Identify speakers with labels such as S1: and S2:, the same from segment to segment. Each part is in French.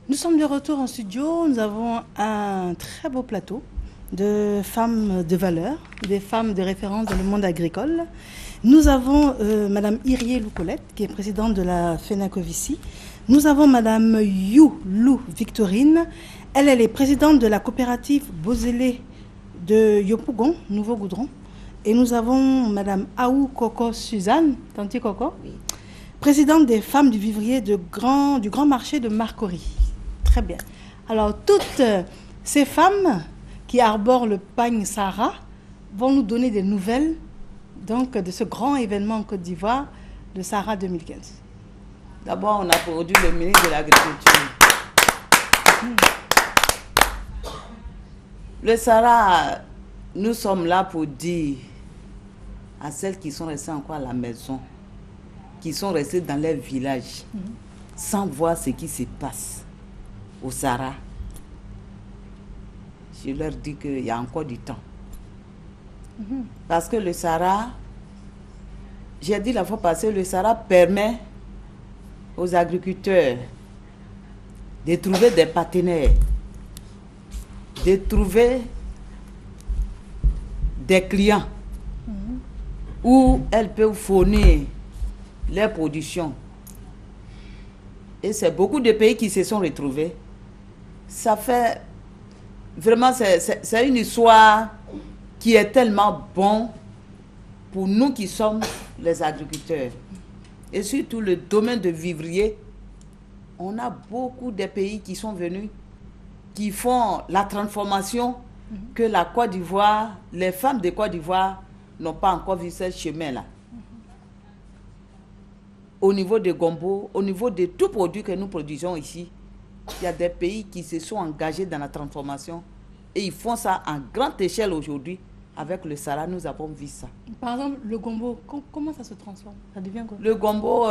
S1: Nous sommes de retour en studio. Nous avons un très beau plateau de femmes de valeur, des femmes de référence dans le monde agricole. Nous avons Madame Irié Loucolette, qui est présidente de la FENACOVICI. Nous avons Madame Lou Victorine. Elle est présidente de la coopérative Bozélé de Yopougon, Nouveau Goudron. Et nous avons Madame Aou Coco Suzanne, Tanti Coco, oui, présidente des femmes du vivrier du grand marché de Marcory. Très bien. Alors, toutes ces femmes qui arborent le pagne Sahara vont nous donner des nouvelles donc, de ce grand événement en Côte d'Ivoire de Sahara 2015.
S2: D'abord, on a produit le ministre de l'Agriculture. Le Sahara, nous sommes là pour dire à celles qui sont restées encore à la maison, qui sont restées dans leur village, sans voir ce qui se passe au Sahara. Je leur dis qu'il y a encore du temps. Parce que le Sahara, j'ai dit la fois passée, le Sahara permet aux agriculteurs de trouver des partenaires, de trouver des clients où elles peuvent fournir leur production. Et c'est beaucoup de pays qui se sont retrouvés. Ça fait vraiment, c'est une histoire qui est tellement bonne pour nous qui sommes les agriculteurs. Et surtout le domaine de vivrier, on a beaucoup de pays qui sont venus, qui font la transformation que la Côte d'Ivoire, les femmes de Côte d'Ivoire n'ont pas encore vu ce chemin-là. Au niveau de Gombo, au niveau de tout produit que nous produisons ici, il y a des pays qui se sont engagés dans la transformation et ils font ça en grande échelle aujourd'hui. Avec le Sahara, nous avons vu ça.
S1: Par exemple, le gombo, comment ça se transforme? Ça devient quoi?
S2: Le gombo,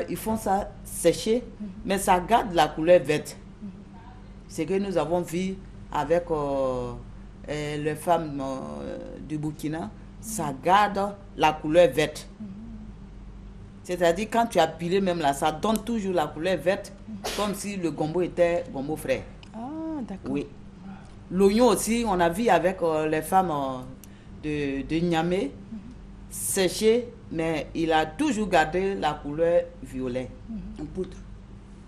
S2: ils font ça sécher, mais ça garde la couleur verte. C'est ce que nous avons vu avec les femmes du Burkina, ça garde la couleur verte. C'est-à-dire, quand tu as pilé même là, ça donne toujours la couleur verte, comme si le gombo était gombo frais.
S1: Ah, d'accord.
S2: Oui. L'oignon aussi, on a vu avec les femmes de Niamey, séché, mais il a toujours gardé la couleur violet, en poudre.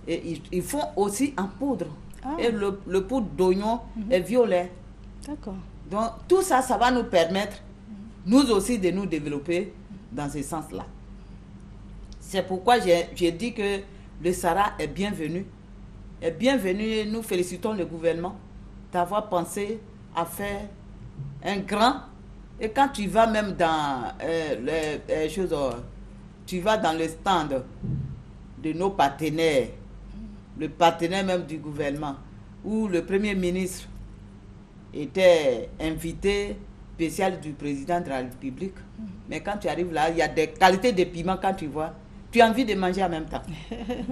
S2: Et ils font aussi en poudre. Ah. Et le poudre d'oignon est violet.
S1: D'accord.
S2: Donc, tout ça, ça va nous permettre, nous aussi, de nous développer dans ce sens-là. C'est pourquoi j'ai dit que le Sahara est bienvenu. Est bienvenu, nous félicitons le gouvernement d'avoir pensé à faire un grand. Et quand tu vas même dans les choses, tu vas dans le stand de nos partenaires, le partenaire même du gouvernement, où le Premier ministre était invité spécial du président de la République. Mais quand tu arrives là, il y a des qualités de piment, quand tu vois, tu as envie de manger en même temps.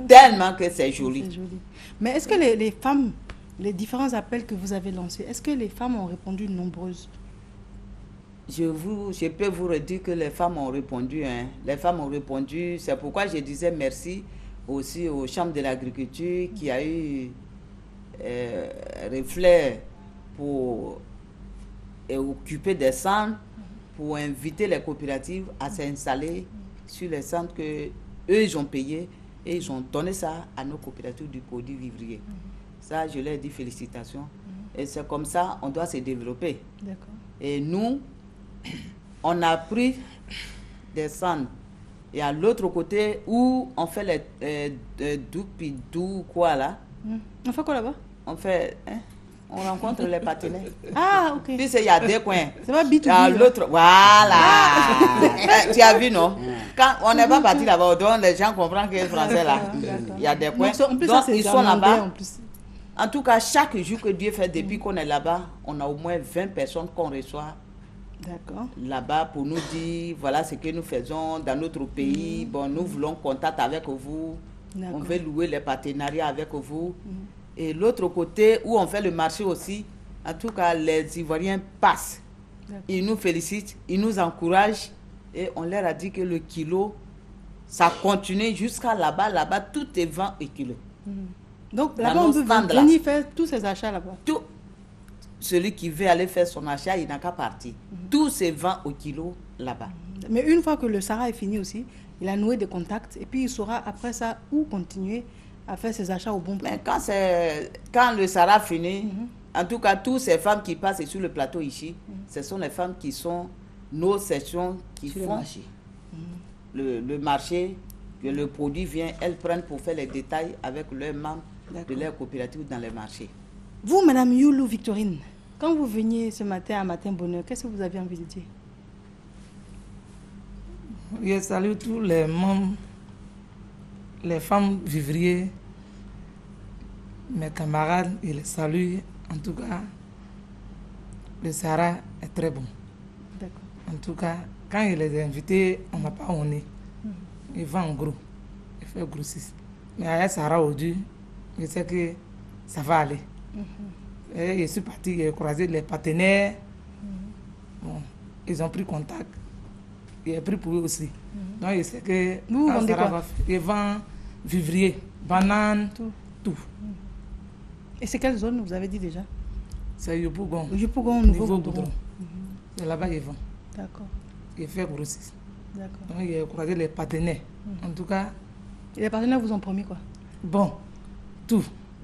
S2: Tellement que c'est joli.
S1: C'est joli. Mais est-ce que les femmes, les différents appels que vous avez lancés, est-ce que les femmes ont répondu nombreuses?
S2: Je peux vous redire que les femmes ont répondu. Les femmes ont répondu. C'est pourquoi je disais merci aussi aux chambres de l'agriculture qui a eu réflexe pour occuper des centres, pour inviter les coopératives à s'installer sur les centres que eux ils ont payé et ils ont donné ça à nos coopératives du produit vivrier. Ça, je leur dis félicitations. Et c'est comme ça on doit se développer.
S1: D'accord.
S2: Et nous, on a pris des centres. Et à l'autre côté, où on fait les doupidou, quoi là.
S1: On fait quoi là-bas?
S2: On fait... on rencontre les partenaires.
S1: Ah, ok.
S2: Puis il y a deux coins.
S1: C'est pas B2B.
S2: À l'autre, voilà. Tu as vu, non? Quand on n'est pas parti là-bas, donc les gens comprennent que le français là. Il y a des coins.
S1: En plus,
S2: donc
S1: ça,
S2: ils sont là-bas.
S1: En
S2: En tout cas, chaque jour que Dieu fait, depuis qu'on est là-bas, on a au moins 20 personnes qu'on reçoit.
S1: D'accord.
S2: Là-bas pour nous dire, voilà ce que nous faisons dans notre pays. Bon, nous voulons contact avec vous. On veut louer les partenariats avec vous. Et l'autre côté, où on fait le marché aussi, en tout cas, les Ivoiriens passent. Ils nous félicitent, ils nous encouragent. Et on leur a dit que le kilo, ça continue jusqu'à là-bas. Là-bas, tout est 20 kilo.
S1: Donc
S2: Dans
S1: là-bas, on
S2: nos
S1: peut
S2: stands, là.
S1: venir faire tous ces achats là-bas.
S2: Tout celui qui veut aller faire son achat, il n'a qu'à partir. Tout se vend au kilo là-bas.
S1: Mais une fois que le Sahara est fini aussi, il a noué des contacts et puis il saura après ça où continuer à faire ses achats au bon prix.
S2: Mais quand le Sahara finit, en tout cas, toutes ces femmes qui passent sur le plateau ici, ce sont les femmes qui sont nos sections qui
S3: Sur le
S2: font
S3: marché.
S2: le marché, que le produit vient, elles prennent pour faire les détails avec leurs membres de leur coopérative dans les marchés.
S1: Vous, Madame Youlou Victorine, quand vous veniez ce matin à Matin Bonheur, qu'est-ce que vous aviez envie de dire?
S4: Je salue tous les membres, les femmes vivriers, mes camarades, je les salue. En tout cas, le Sahara est très bon.
S1: D'accord.
S4: En tout cas, quand il les a invités, on n'a pas honné. Il vend en gros, il fait grossiste. Mais à Sahara aujourd'hui, je sais que ça va aller. Et je suis parti, j'ai croisé les partenaires. Bon, ils ont pris contact. J'ai pris pour eux aussi. Donc je sais que
S1: Vous vendez
S4: Sahara
S1: quoi?
S4: je vends vivrier, bananes,
S1: Tout. Et c'est quelle zone vous avez dit déjà?
S4: c'est Yopougon.
S1: Yopougon,
S4: Niveau
S1: Nouveau
S4: Goudron. C'est là-bas qu'ils vont.
S1: D'accord.
S4: Ils font grossiste.
S1: D'accord.
S4: Donc j'ai croisé les partenaires. En tout cas,
S1: Et les partenaires vous ont promis quoi?
S4: bon, tout.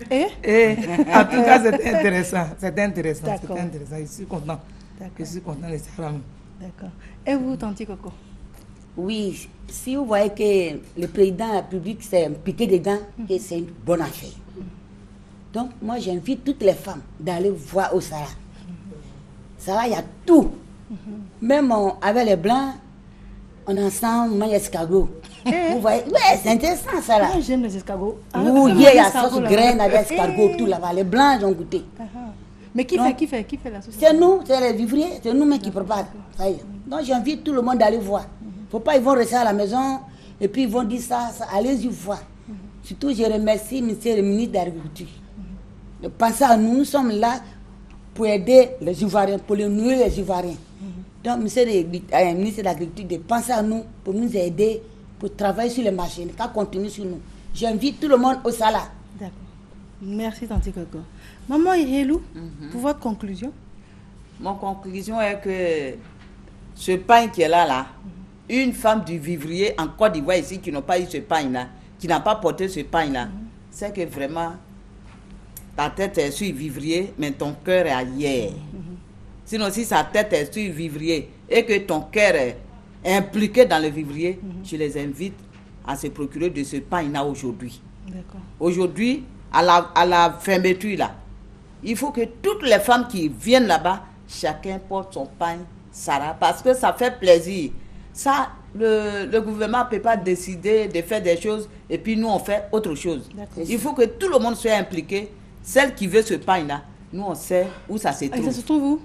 S1: Et
S4: Et en tout cas, c'était intéressant. C'était intéressant.
S1: D'accord.
S4: C'était intéressant. Je suis content.
S1: D'accord.
S4: Je suis content de Sahara.
S1: D'accord. Et vous, Tanti Coco?
S3: Oui, si vous voyez que le président de la République s'est impliqué dedans, que c'est une bonne affaire. Donc, moi, j'invite toutes les femmes d'aller voir au Sahara. Sahara, il y a tout. Même avec les Blancs, on est ensemble, on mange escargot. Vous voyez, ouais, c'est intéressant ça là.
S1: Moi, j'aime les escargots. Ah,
S3: Vous,
S1: vraiment,
S3: il y a
S1: les
S3: la
S1: escargots,
S3: sauce
S1: là.
S3: graine avec escargot,
S1: Eh.
S3: tout là-bas. Les Blancs, ils ont goûté.
S1: Ah, ah. Mais qui
S3: Non.
S1: fait la sauce?
S3: C'est nous, c'est les vivriers, c'est nous-mêmes qui préparons. Ça y est. Donc j'invite tout le monde d'aller voir. Faut pas ils vont rester à la maison et puis ils vont dire ça, allez-y voir. Surtout je remercie monsieur le ministre de l'Agriculture. De penser à nous, nous sommes là pour aider les Ivoiriens, pour les nourrir les Ivoiriens. Donc monsieur le ministre de l'Agriculture de penser à nous pour nous aider, pour travailler sur les marchés, ne pas continuer sur nous. J'invite tout le monde au Sahara.
S1: D'accord. Merci, Tanti Coco. Maman Irelou, pour votre conclusion?
S2: Mon conclusion est que ce pain qui est là, une femme du vivrier en Côte d'Ivoire ici qui n'a pas eu ce pain-là, qui n'a pas porté ce pain-là, c'est que vraiment, ta tête est sur le vivrier, mais ton cœur est ailleurs. Sinon, si sa tête est sur le vivrier et que ton cœur est impliqué dans le vivrier, je les invite à se procurer de ce pain-là aujourd'hui.
S1: D'accord.
S2: Aujourd'hui, à la fermeture là, il faut que toutes les femmes qui viennent là-bas, chacun porte son pain Sahara, parce que ça fait plaisir. Ça, le gouvernement ne peut pas décider de faire des choses et puis nous on fait autre chose.
S1: D'accord.
S2: Il faut que tout le monde soit impliqué. Celle qui veut ce pain là, nous on sait où ça se
S1: Et ça
S2: trouve.
S1: se trouve où?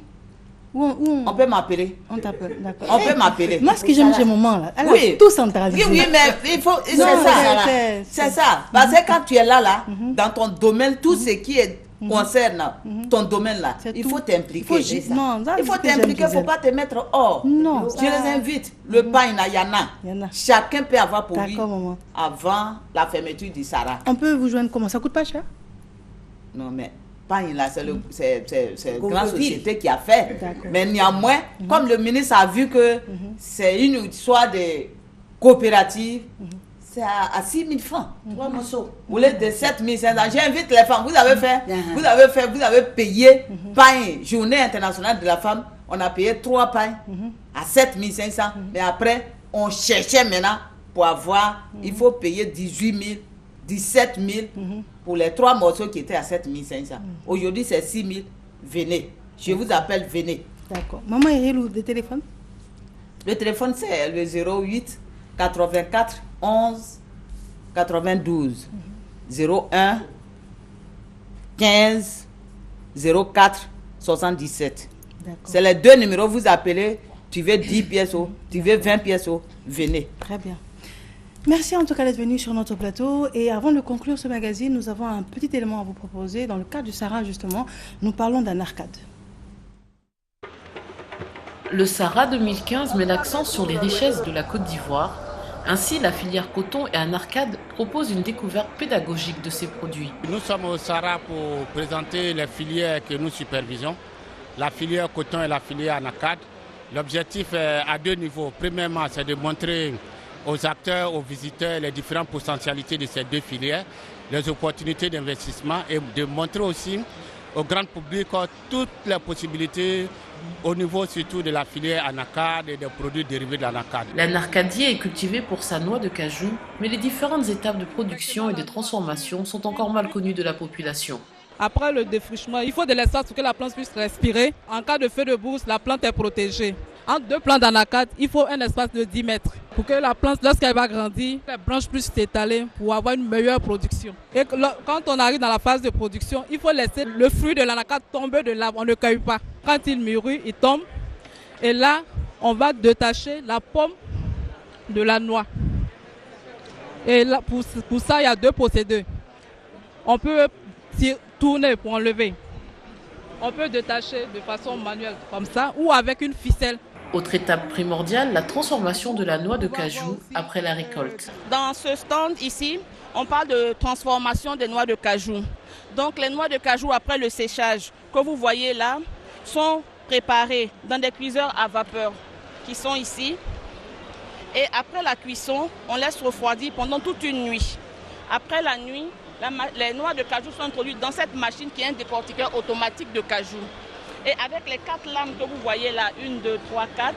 S2: On peut m'appeler.
S1: On t'appelle, d'accord.
S2: On peut m'appeler.
S1: Moi, ce que j'aime chez maman, là, elle
S2: Oui.
S1: a tout centralisé.
S2: Oui, mais il faut. C'est
S1: Non,
S2: ça.
S1: c'est-
S2: C'est ça. Parce que quand tu es là, dans ton domaine, tout ce qui est concerne ton domaine là,
S1: C'est
S2: il
S1: tout.
S2: faut t'impliquer.
S1: Il faut-
S2: C'est ça.
S1: non, ça,
S2: Il faut
S1: c'est ce que j'aime,
S2: t'impliquer, il ne faut
S1: Gisèle.
S2: pas te mettre hors.
S1: Non,
S2: Je
S1: ça-
S2: les invite. Le pain là, il y en a.
S1: Il y en a.
S2: Chacun peut avoir pour lui
S1: D'accord, maman.
S2: avant la fermeture du Sahara.
S1: On peut vous joindre comment? Ça coûte pas cher?
S2: Non, mais pain là, c'est une
S3: Comme
S2: grande
S3: le ville.
S2: société qui a fait.
S1: D'accord.
S2: Mais néanmoins, comme le ministre a vu que c'est une histoire de coopérative, c'est à 6 000 francs.
S3: 3 morceaux.
S2: Vous voulez de 7 500. J'invite les femmes. Vous avez fait,
S3: Mhm.
S2: vous avez payé pain, journée internationale de la femme. On a payé 3 pains à 7 500. Mais après, on cherchait maintenant pour avoir, il faut payer 18 000, 17 000 pour les 3 morceaux qui étaient à 7 500. Aujourd'hui, c'est 6 000. Venez. Je vous appelle, venez.
S1: D'accord. Maman Irelou, de téléphone?
S2: Le téléphone, c'est le 08 84 11 92 01 15 04 77.
S1: D'accord.
S2: C'est les 2 numéros. Vous appelez, tu veux 10 pièces, tu veux 20 pièces, venez.
S1: Très bien. Merci en tout cas d'être venu sur notre plateau. Et avant de conclure ce magazine, nous avons un petit élément à vous proposer. Dans le cadre du Sahara, justement, nous parlons d'un arcade.
S5: Le Sahara 2015 met l'accent sur les richesses de la Côte d'Ivoire Ainsi, la filière coton et Anarcad propose une découverte pédagogique de ces produits.
S6: Nous sommes au Sahara pour présenter les filières que nous supervisons, la filière coton et la filière Anarcad. L'objectif est à deux niveaux. Premièrement, c'est de montrer aux acteurs, aux visiteurs les différentes potentialités de ces deux filières, les opportunités d'investissement et de montrer aussi au grand public toutes les possibilités au niveau surtout de la filière Anarcad et des produits dérivés de l'Anarcad.
S5: L'Anarcadier est cultivé pour sa noix de cajou, mais les différentes étapes de production et de transformation sont encore mal connues de la population.
S7: Après le défrichement, il faut de l'espace pour que la plante puisse respirer. En cas de feu de brousse, la plante est protégée. Entre deux plantes d'Anarcad, il faut un espace de 10 mètres pour que la plante, lorsqu'elle va grandir, les branches puissent s'étaler pour avoir une meilleure production. Et quand on arrive dans la phase de production, il faut laisser le fruit de l'Anarcad tomber de l'arbre. On ne cueille pas. Quand il mûrit, il tombe. Et là, on va détacher la pomme de la noix. Et là, pour ça, il y a deux procédés. On peut tourner pour enlever. On peut détacher de façon manuelle comme ça ou avec une ficelle.
S5: Autre étape primordiale, la transformation de la noix de cajou après la récolte.
S8: Dans ce stand ici, on parle de transformation des noix de cajou. Donc les noix de cajou après le séchage que vous voyez là sont préparées dans des cuiseurs à vapeur qui sont ici. Et après la cuisson, on laisse refroidir pendant toute une nuit. Après la nuit, les noix de cajou sont introduites dans cette machine qui est un décortiqueur automatique de cajou. Et avec les 4 lames que vous voyez là, 1, 2, 3, 4,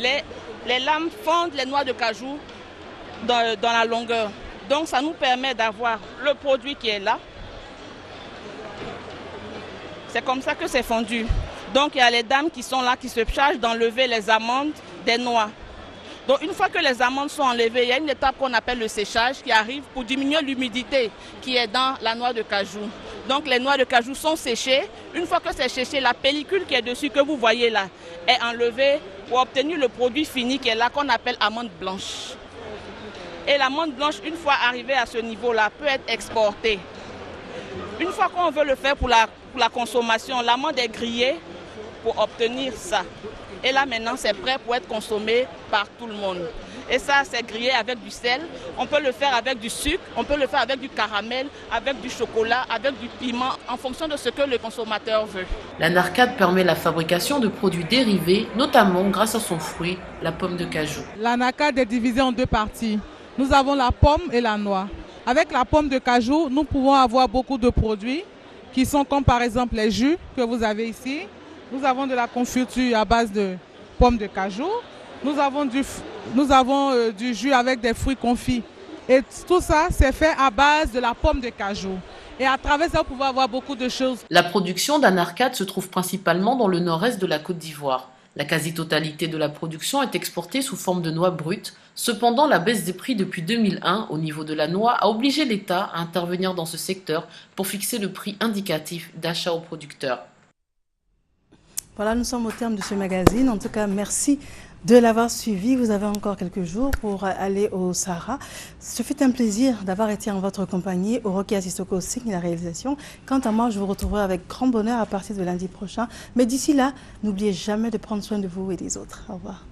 S8: les lames fondent les noix de cajou dans la longueur. Donc ça nous permet d'avoir le produit qui est là. C'est comme ça que c'est fondu. Donc il y a les dames qui sont là, qui se chargent d'enlever les amandes des noix. Donc une fois que les amandes sont enlevées, il y a une étape qu'on appelle le séchage qui arrive pour diminuer l'humidité qui est dans la noix de cajou. Donc les noix de cajou sont séchées. Une fois que c'est séché, la pellicule qui est dessus, que vous voyez là, est enlevée pour obtenir le produit fini qui est là, qu'on appelle amande blanche. Et l'amande blanche, une fois arrivée à ce niveau-là, peut être exportée. Une fois qu'on veut le faire pour la consommation, l'amande est grillée pour obtenir ça. Et là maintenant c'est prêt pour être consommé par tout le monde. Et ça c'est grillé avec du sel, on peut le faire avec du sucre, on peut le faire avec du caramel, avec du chocolat, avec du piment, en fonction de ce que le consommateur veut.
S5: L'Anarcad permet la fabrication de produits dérivés, notamment grâce à son fruit, la pomme de cajou.
S7: L'Anarcad est divisé en deux parties. Nous avons la pomme et la noix. Avec la pomme de cajou, nous pouvons avoir beaucoup de produits qui sont comme par exemple les jus que vous avez ici. Nous avons de la confiture à base de pommes de cajou. Nous avons du jus avec des fruits confits. Et tout ça, c'est fait à base de la pomme de cajou. Et à travers ça, vous pouvez avoir beaucoup de choses.
S5: La production d'Anarcad se trouve principalement dans le nord-est de la Côte d'Ivoire. La quasi-totalité de la production est exportée sous forme de noix brutes. Cependant, la baisse des prix depuis 2001 au niveau de la noix a obligé l'État à intervenir dans ce secteur pour fixer le prix indicatif d'achat aux producteurs.
S1: Voilà, nous sommes au terme de ce magazine. En tout cas, merci de l'avoir suivi. Vous avez encore quelques jours pour aller au Sahara. Ce fut un plaisir d'avoir été en votre compagnie. Orokia Sissoko signe la réalisation. Quant à moi, je vous retrouverai avec grand bonheur à partir de lundi prochain. Mais d'ici là, n'oubliez jamais de prendre soin de vous et des autres. Au revoir.